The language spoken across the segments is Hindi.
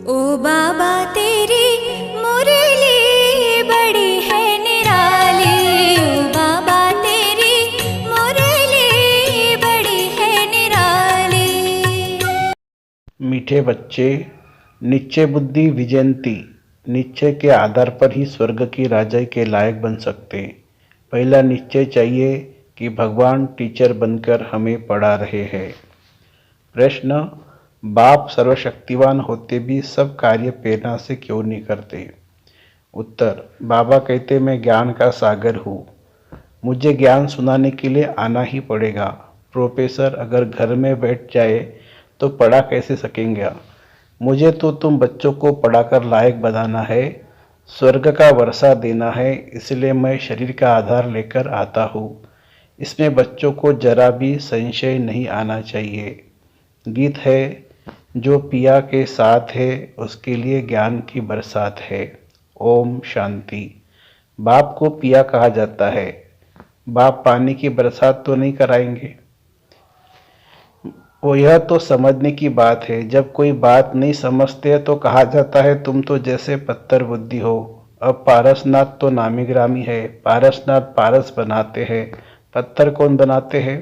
ओ बाबा तेरी मुरली बड़ी है निराली, ओ बाबा तेरी मुरली बड़ी है निराली। मीठे बच्चे, निश्चय बुद्धि विजयंती। निश्चय के आधार पर ही स्वर्ग की राजाई के लायक बन सकते। पहला निश्चय चाहिए कि भगवान टीचर बनकर हमें पढ़ा रहे हैं। प्रश्न, बाप सर्वशक्तिवान होते भी सब कार्य प्रेरणा से क्यों नहीं करते? उत्तर, बाबा कहते मैं ज्ञान का सागर हूँ, मुझे ज्ञान सुनाने के लिए आना ही पड़ेगा। प्रोफेसर अगर घर में बैठ जाए तो पढ़ा कैसे सकेंगे? मुझे तो तुम बच्चों को पढ़ाकर लायक बनाना है, स्वर्ग का वर्षा देना है, इसलिए मैं शरीर का आधार लेकर आता हूँ। इसमें बच्चों को जरा भी संशय नहीं आना चाहिए। गीत है, जो पिया के साथ है उसके लिए ज्ञान की बरसात है। ओम शांति। बाप को पिया कहा जाता है, बाप पानी की बरसात तो नहीं कराएंगे। वो यह तो समझने की बात है, जब कोई बात नहीं समझते तो कहा जाता है तुम तो जैसे पत्थर बुद्धि हो। अब पारसनाथ तो नामी ग्रामी है, पारसनाथ पारस बनाते हैं, पत्थर कौन बनाते हैं?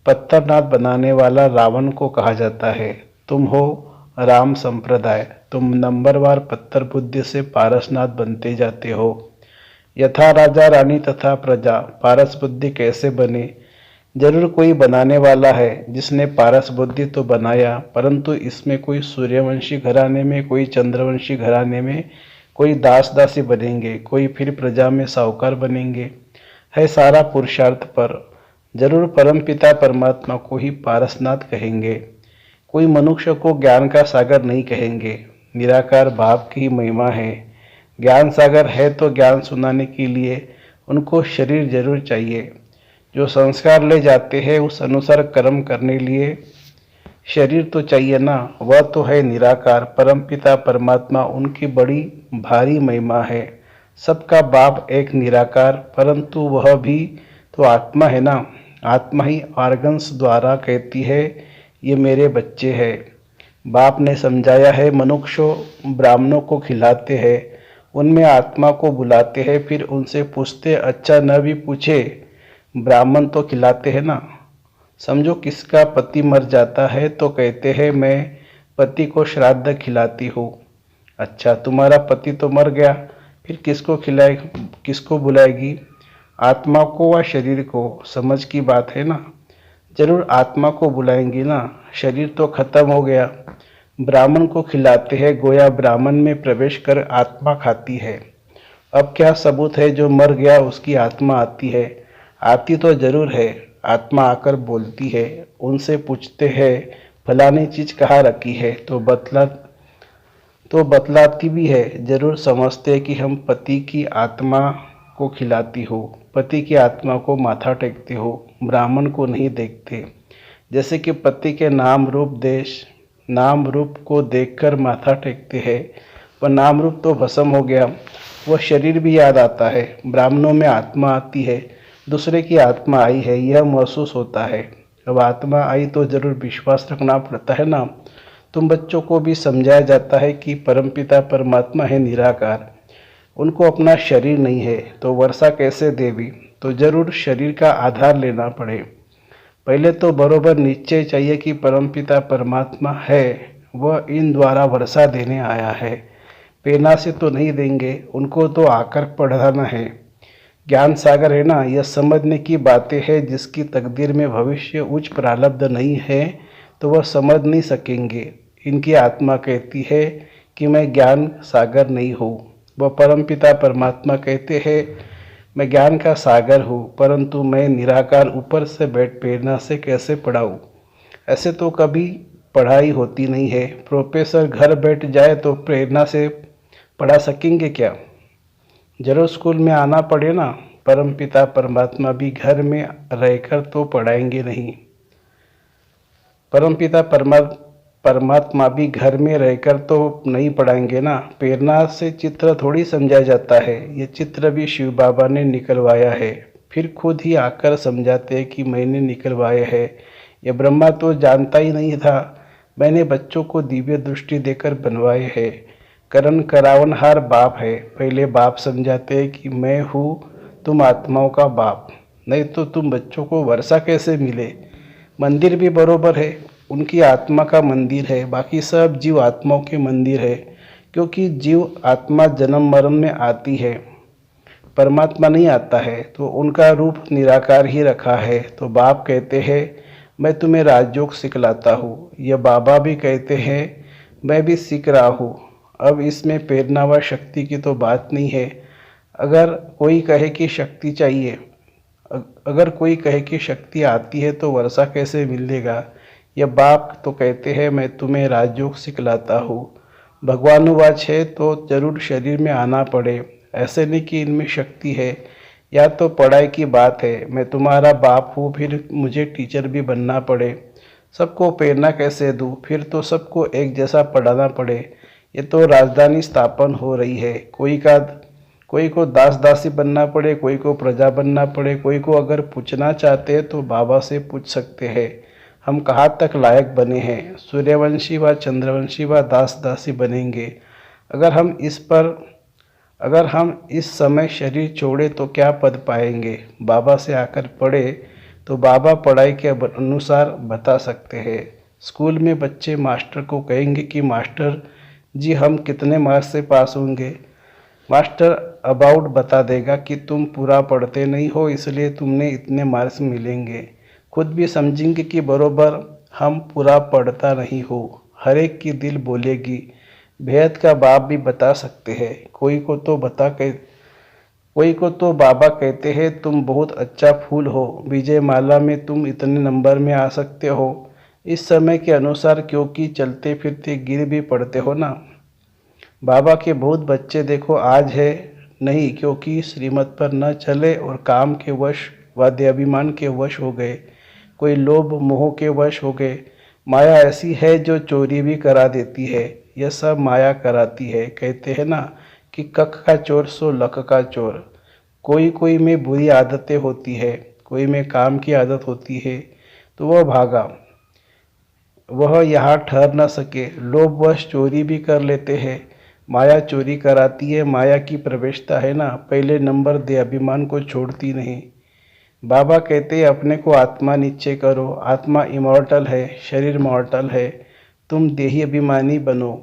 पत्थरनाथ बनाने वाला रावण को कहा जाता है। तुम हो राम संप्रदाय, तुम नंबरवार पत्थर बुद्धि से पारसनाथ बनते जाते हो। यथा राजा रानी तथा प्रजा, पारस बुद्धि कैसे बने? जरूर कोई बनाने वाला है जिसने पारस बुद्धि तो बनाया, परंतु इसमें कोई सूर्यवंशी घराने में, कोई चंद्रवंशी घराने में, कोई दास दासी बनेंगे, कोई फिर प्रजा में साहूकार बनेंगे। है सारा पुरुषार्थ पर। जरूर परमपिता परमात्मा को ही पारसनाथ कहेंगे, कोई मनुष्य को ज्ञान का सागर नहीं कहेंगे। निराकार भाव की महिमा है। ज्ञान सागर है तो ज्ञान सुनाने के लिए उनको शरीर जरूर चाहिए। जो संस्कार ले जाते हैं उस अनुसार कर्म करने लिए शरीर तो चाहिए ना। वह तो है निराकार परमपिता परमात्मा, उनकी बड़ी भारी महिमा है। सबका बाप एक निराकार, परंतु वह भी तो आत्मा है ना। आत्मा ही ऑर्गन्स द्वारा कहती है ये मेरे बच्चे हैं। बाप ने समझाया है, मनुष्यों ब्राह्मणों को खिलाते हैं, उनमें आत्मा को बुलाते हैं, फिर उनसे पूछते अच्छा न भी पूछे ब्राह्मण तो खिलाते हैं ना। समझो किसका पति मर जाता है तो कहते हैं मैं पति को श्राद्ध खिलाती हूँ। अच्छा तुम्हारा पति तो मर गया, फिर किसको खिलाएगी, किसको बुलाएगी? आत्मा को व शरीर को? समझ की बात है ना। जरूर आत्मा को बुलाएंगी ना, शरीर तो खत्म हो गया। ब्राह्मण को खिलाते हैं, गोया ब्राह्मण में प्रवेश कर आत्मा खाती है। अब क्या सबूत है जो मर गया उसकी आत्मा आती है? आती तो जरूर है। आत्मा आकर बोलती है, उनसे पूछते हैं फलानी चीज कहाँ रखी है तो बतलाती भी है। जरूर समझते कि हम पति की आत्मा को खिलाती हो, पति की आत्मा को माथा टेकते हो, ब्राह्मण को नहीं देखते। जैसे कि पति के नाम रूप देश, नाम रूप को देखकर माथा टेकते हैं, पर नाम रूप तो भस्म हो गया, वह शरीर भी याद आता है। ब्राह्मणों में आत्मा आती है, दूसरे की आत्मा आई है, यह महसूस होता है। अब आत्मा आई तो जरूर विश्वास रखना पड़ता है ना। तुम बच्चों को भी समझाया जाता है कि परमपिता परमात्मा है निराकार, उनको अपना शरीर नहीं है, तो वर्षा कैसे देवी? तो जरूर शरीर का आधार लेना पड़े। पहले तो बरोबर निश्चय चाहिए कि परमपिता परमात्मा है, वह इन द्वारा वर्षा देने आया है। प्रेरणा से तो नहीं देंगे, उनको तो आकर पढ़ाना है। ज्ञान सागर है ना, यह समझने की बातें हैं। जिसकी तकदीर में भविष्य उच्च प्रारब्ध नहीं है तो वह समझ नहीं सकेंगे। इनकी आत्मा कहती है कि मैं ज्ञान सागर नहीं हूँ, वह परमपिता परमात्मा कहते हैं मैं ज्ञान का सागर हूँ, परंतु मैं निराकार ऊपर से बैठ प्रेरणा से कैसे पढ़ाऊँ? ऐसे तो कभी पढ़ाई होती नहीं है। प्रोफेसर घर बैठ जाए तो प्रेरणा से पढ़ा सकेंगे क्या? जरूर स्कूल में आना पड़े ना। परमपिता परमात्मा भी घर में रहकर तो पढ़ाएंगे नहीं। परमपिता परमात्मा भी घर में रहकर तो नहीं पढ़ाएंगे ना। प्रेरणा से चित्र थोड़ी समझा जाता है, ये चित्र भी शिव बाबा ने निकलवाया है, फिर खुद ही आकर समझाते हैं कि मैंने निकलवाया है। ये ब्रह्मा तो जानता ही नहीं था, मैंने बच्चों को दिव्य दृष्टि देकर बनवाए हैं। करण करावनहार बाप है। पहले बाप समझाते हैं कि मैं हूँ तुम आत्माओं का बाप, नहीं तो तुम बच्चों को वर्षा कैसे मिले। मंदिर भी बरोबर है, उनकी आत्मा का मंदिर है, बाकी सब जीव आत्माओं के मंदिर है। क्योंकि जीव आत्मा जन्म मरण में आती है, परमात्मा नहीं आता है, तो उनका रूप निराकार ही रखा है। तो बाप कहते हैं मैं तुम्हें राजयोग सिखलाता हूँ। यह बाबा भी कहते हैं मैं भी सीख रहा हूँ। अब इसमें प्रेरणा व शक्ति की तो बात नहीं है। अगर कोई कहे कि शक्ति चाहिए, अगर कोई कहे कि शक्ति आती है तो वर्षा कैसे मिलेगा। यह बाप तो कहते हैं मैं तुम्हें राजयोग सिखलाता हूँ। भगवानुवाच है तो जरूर शरीर में आना पड़े, ऐसे नहीं कि इनमें शक्ति है। या तो पढ़ाई की बात है, मैं तुम्हारा बाप हूँ फिर मुझे टीचर भी बनना पड़े। सबको प्रेरणा कैसे दूँ, फिर तो सबको एक जैसा पढ़ाना पड़े। ये तो राजधानी स्थापन हो रही है, कोई को दास दासी बनना पड़े, कोई को प्रजा बनना पड़े। कोई को अगर पूछना चाहते हैं तो बाबा से पूछ सकते हैं हम कहाँ तक लायक बने हैं। सूर्यवंशी व चंद्रवंशी व दास दासी बनेंगे। अगर हम इस समय शरीर छोड़े तो क्या पद पाएंगे। बाबा से आकर पढ़े तो बाबा पढ़ाई के अनुसार बता सकते हैं। स्कूल में बच्चे मास्टर को कहेंगे कि मास्टर जी हम कितने मार्क्स से पास होंगे। मास्टर अबाउट बता देगा कि तुम पूरा पढ़ते नहीं हो इसलिए तुमने इतने मार्क्स मिलेंगे। खुद भी समझेंगे कि बरोबर हम पूरा पढ़ता नहीं हो। हर एक की दिल बोलेगी। बेहद का बाप भी बता सकते हैं। कोई को तो बाबा कहते हैं तुम बहुत अच्छा फूल हो, विजय माला में तुम इतने नंबर में आ सकते हो इस समय के अनुसार, क्योंकि चलते फिरते गिर भी पड़ते हो ना। बाबा के बहुत बच्चे देखो आज है नहीं, क्योंकि श्रीमत पर न चले और काम के वश वाद्याभिमान के वश हो गए। कोई लोभ मोह के वश हो गए। माया ऐसी है जो चोरी भी करा देती है। यह सब माया कराती है। कहते हैं ना कि कख का चोर सो लख का चोर। कोई में बुरी आदतें होती है, कोई में काम की आदत होती है, तो वह भागा, वह यहाँ ठहर न सके। लोभवश चोरी भी कर लेते हैं। माया चोरी कराती है, माया की प्रवेशता है ना, पहले नंबर दे, अभिमान को छोड़ती नहीं। बाबा कहते हैं अपने को आत्मा निश्चय करो। आत्मा इमॉर्टल है, शरीर मॉर्टल है। तुम देही अभिमानी बनो।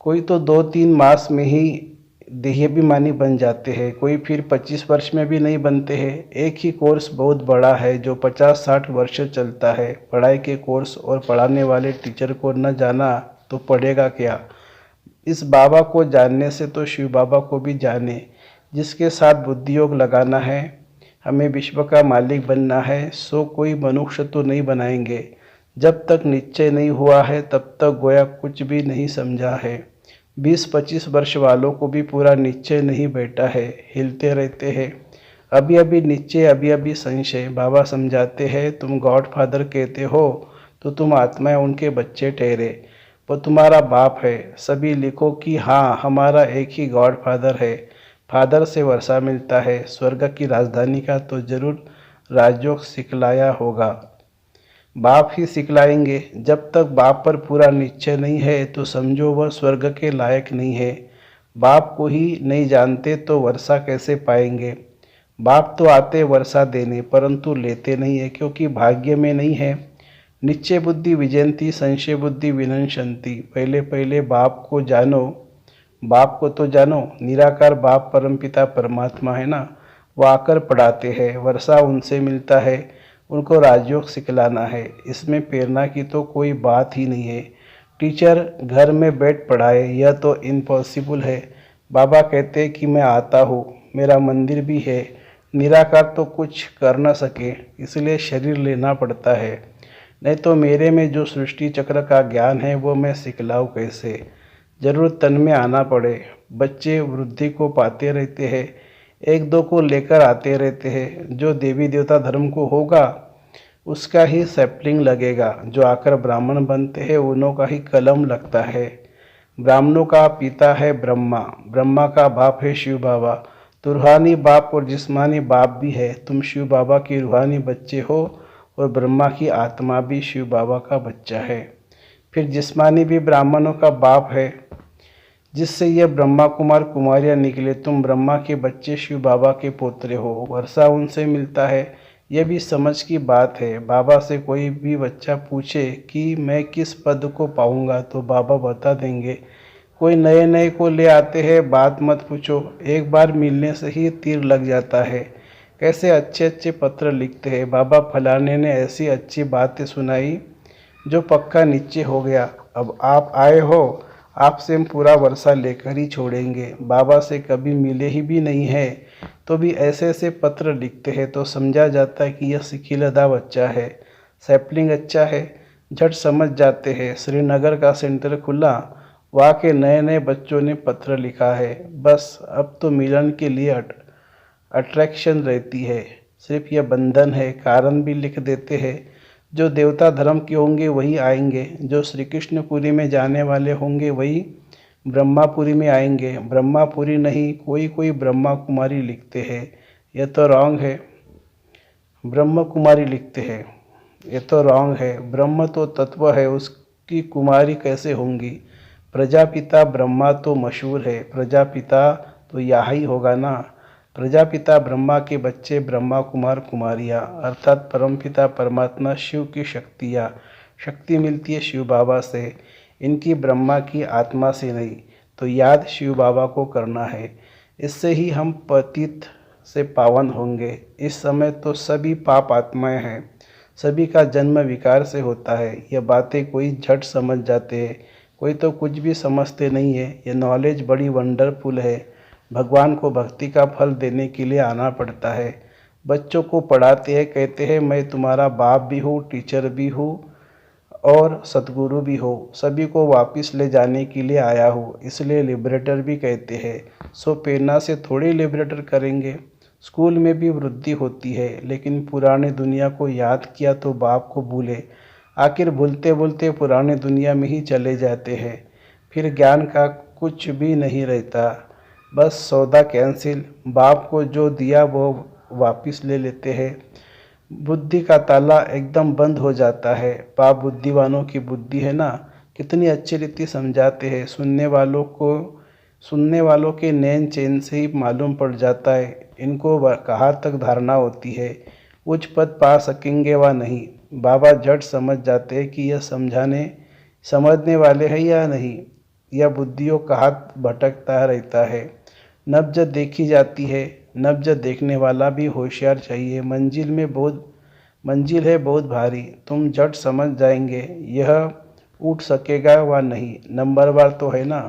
कोई तो 2-3 मास में ही देही अभिमानी बन जाते हैं, कोई फिर 25 वर्ष में भी नहीं बनते हैं। एक ही कोर्स बहुत बड़ा है जो 50-60 वर्ष चलता है। पढ़ाई के कोर्स और पढ़ाने वाले टीचर को न जाना तो पढ़ेगा क्या। इस बाबा को जानने से तो शिव बाबा को भी जाने। जिसके साथ बुद्धि योग लगाना है, हमें विश्व का मालिक बनना है, सो कोई मनुष्य तो नहीं बनाएंगे। जब तक निश्चय नहीं हुआ है तब तक गोया कुछ भी नहीं समझा है। 20-25 वर्ष वालों को भी पूरा निश्चय नहीं बैठा है, हिलते रहते हैं। अभी अभी निश्चय, अभी अभी संशय। बाबा समझाते हैं तुम गॉड फादर कहते हो तो तुम आत्माएं उनके बच्चे ठहरे, वो तुम्हारा बाप है। सभी लिखो कि हाँ हमारा एक ही गॉड फादर है। फादर से वर्षा मिलता है। स्वर्ग की राजधानी का तो जरूर राजयोग सिखलाया होगा, बाप ही सिखलाएंगे। जब तक बाप पर पूरा निश्चय नहीं है तो समझो वह स्वर्ग के लायक नहीं है। बाप को ही नहीं जानते तो वर्षा कैसे पाएंगे। बाप तो आते वर्षा देने, परंतु लेते नहीं है, क्योंकि भाग्य में नहीं है। निश्चय बुद्धि विजयंती, संशय बुद्धि विनश्यंती। पहले पहले बाप को जानो, बाप को तो जानो। निराकार बाप परमपिता परमात्मा है ना, वो आकर पढ़ाते हैं। वर्षा उनसे मिलता है, उनको राजयोग सिखलाना है। इसमें प्रेरणा की तो कोई बात ही नहीं है। टीचर घर में बैठ पढ़ाए, यह तो इम्पॉसिबल है। बाबा कहते हैं कि मैं आता हूँ, मेरा मंदिर भी है। निराकार तो कुछ कर न सके, इसलिए शरीर लेना पड़ता है। नहीं तो मेरे में जो सृष्टि चक्र का ज्ञान है वो मैं सिखलाऊँ कैसे। जरूर तन में आना पड़े। बच्चे वृद्धि को पाते रहते हैं, एक दो को लेकर आते रहते हैं। जो देवी देवता धर्म को होगा उसका ही सैपलिंग लगेगा। जो आकर ब्राह्मण बनते हैं उन्हों का ही कलम लगता है। ब्राह्मणों का पिता है ब्रह्मा, ब्रह्मा का बाप है शिव बाबा। तो रूहानी बाप और जिस्मानी बाप भी है। तुम शिव बाबा के रूहानी बच्चे हो और ब्रह्मा की आत्मा भी शिव बाबा का बच्चा है। फिर जिस्मानी भी ब्राह्मणों का बाप है, जिससे यह ब्रह्मा कुमार कुमारियाँ निकले। तुम ब्रह्मा के बच्चे शिव बाबा के पोतरे हो, वर्षा उनसे मिलता है। यह भी समझ की बात है। बाबा से कोई भी बच्चा पूछे कि मैं किस पद को पाऊंगा, तो बाबा बता देंगे। कोई नए नए को ले आते हैं, बात मत पूछो, एक बार मिलने से ही तीर लग जाता है। कैसे अच्छे अच्छे पत्र लिखते हैं। बाबा फलाने ने ऐसी अच्छी बातें सुनाई जो पक्का नीचे हो गया। अब आप आए हो, आपसे हम पूरा वर्षा लेकर ही छोड़ेंगे। बाबा से कभी मिले ही भी नहीं है, तो भी ऐसे ऐसे पत्र लिखते हैं, तो समझा जाता है कि यह सिखिलदा बच्चा है। सैपलिंग अच्छा है, झट समझ जाते हैं। श्रीनगर का सेंटर खुला, वहाँ के नए नए बच्चों ने पत्र लिखा है। बस अब तो मिलन के लिए अट्रैक्शन रहती है। सिर्फ यह बंधन है। कारण भी लिख देते हैं। जो देवता धर्म के होंगे वही आएंगे, जो श्री कृष्णपुरी में जाने वाले होंगे वही ब्रह्मापुरी में आएंगे। ब्रह्मापुरी नहीं, कोई कोई ब्रह्मा कुमारी लिखते हैं। यह तो रॉन्ग है। ब्रह्म कुमारी लिखते हैं, ये तो रॉन्ग है। ब्रह्म तो तत्व है, उसकी कुमारी कैसे होंगी। प्रजापिता ब्रह्मा तो मशहूर है, प्रजापिता तो यहाँ ही होगा ना। प्रजापिता ब्रह्मा के बच्चे ब्रह्मा कुमार कुमारियाँ, अर्थात परमपिता परमात्मा शिव की शक्तियाँ। शक्ति मिलती है शिव बाबा से, इनकी ब्रह्मा की आत्मा से नहीं। तो याद शिव बाबा को करना है, इससे ही हम पतित से पावन होंगे। इस समय तो सभी पाप आत्माएं हैं, सभी का जन्म विकार से होता है। यह बातें कोई झट समझ जाते हैं, कोई तो कुछ भी समझते नहीं है। यह नॉलेज बड़ी वंडरफुल है। भगवान को भक्ति का फल देने के लिए आना पड़ता है। बच्चों को पढ़ाते हैं, कहते हैं मैं तुम्हारा बाप भी हूँ, टीचर भी हूँ और सतगुरु भी हो। सभी को वापस ले जाने के लिए आया हूँ, इसलिए लिबरेटर भी कहते हैं। सो प्रेरणा से थोड़ी लिबरेटर करेंगे। स्कूल में भी वृद्धि होती है, लेकिन पुरानी दुनिया को याद किया तो बाप को भूले। आखिर भूलते भूलते पुरानी दुनिया में ही चले जाते हैं। फिर ज्ञान का कुछ भी नहीं रहता, बस सौदा कैंसिल। बाप को जो दिया वो वापस ले लेते हैं। बुद्धि का ताला एकदम बंद हो जाता है। पाप बुद्धिवानों की बुद्धि है ना, कितनी अच्छी रीति समझाते हैं। सुनने वालों के नैन चैन से ही मालूम पड़ जाता है इनको कहाँ तक धारणा होती है, उच्च पद पा सकेंगे व नहीं। बाबा झट समझ जाते हैं कि यह समझने वाले हैं या नहीं। यह बुद्धियों का हाथ भटकता रहता है। नब्ज देखी जाती है, नब्ज देखने वाला भी होशियार चाहिए। मंजिल है बहुत भारी, तुम झट समझ जाएंगे यह उठ सकेगा व नहीं। नंबरवार तो है ना।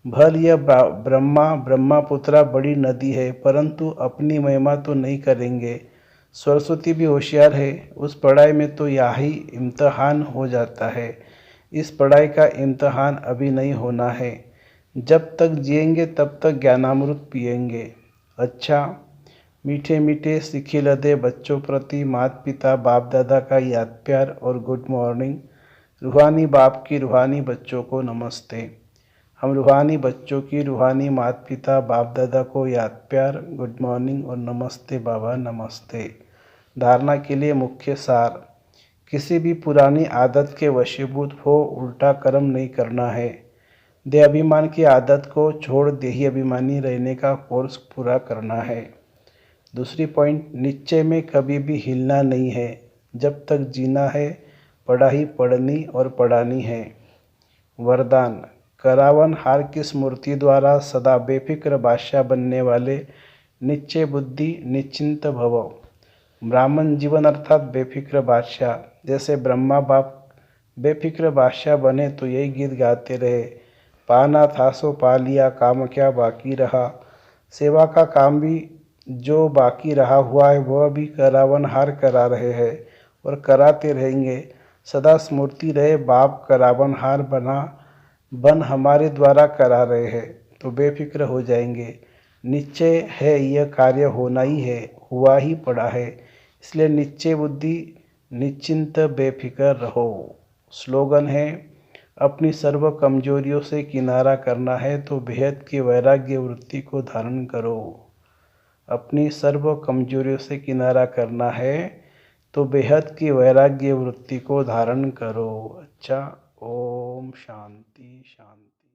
भल यह ब्रह्मपुत्रा बड़ी नदी है, परंतु अपनी महिमा तो नहीं करेंगे। सरस्वती भी होशियार है, उस पढ़ाई में तो यही इम्तहान हो जाता है। इस पढ़ाई का इम्तहान अभी नहीं होना है। जब तक जिएंगे तब तक ज्ञानामृत पिएंगे। अच्छा, मीठे मीठे सिखिलदे बच्चों प्रति माता पिता बाप दादा का याद प्यार और गुड मॉर्निंग। रूहानी बाप की रूहानी बच्चों को नमस्ते। हम रूहानी बच्चों की रूहानी माता पिता बाप दादा को याद प्यार, गुड मॉर्निंग और नमस्ते बाबा नमस्ते। धारणा के लिए मुख्य सार, किसी भी पुरानी आदत के वशीभूत हो उल्टा कर्म नहीं करना है। देह अभिमान की आदत को छोड़ देही अभिमानी रहने का कोर्स पूरा करना है। दूसरी पॉइंट, निश्चय में कभी भी हिलना नहीं है। जब तक जीना है पढ़ाई पढ़नी और पढ़ानी है। वरदान, करावन हार की स्मृति द्वारा सदा बेफिक्र बादशाह बनने वाले निश्चय बुद्धि निश्चिंत भव। ब्राह्मण जीवन अर्थात बेफिक्र बादशाह। जैसे ब्रह्मा बाप बेफिक्र बादशाह बने तो यही गीत गाते रहे, पाना था सो पा लिया, काम क्या बाकी रहा। सेवा का काम भी जो बाकी रहा हुआ है वह भी करावन हार करा रहे हैं और कराते रहेंगे। सदा स्मृति रहे बाप करावन हार बन हमारे द्वारा करा रहे हैं, तो बेफिक्र हो जाएंगे। निश्चय है यह कार्य होना ही है, हुआ ही पड़ा है, इसलिए निश्चय बुद्धि निश्चिंत बेफिक्र रहो। स्लोगन है, अपनी सर्व कमजोरियों से किनारा करना है तो बेहद की वैराग्य वृत्ति को धारण करो। अपनी सर्व कमजोरियों से किनारा करना है तो बेहद की वैराग्य वृत्ति को धारण करो। अच्छा, ओम शांति शांति।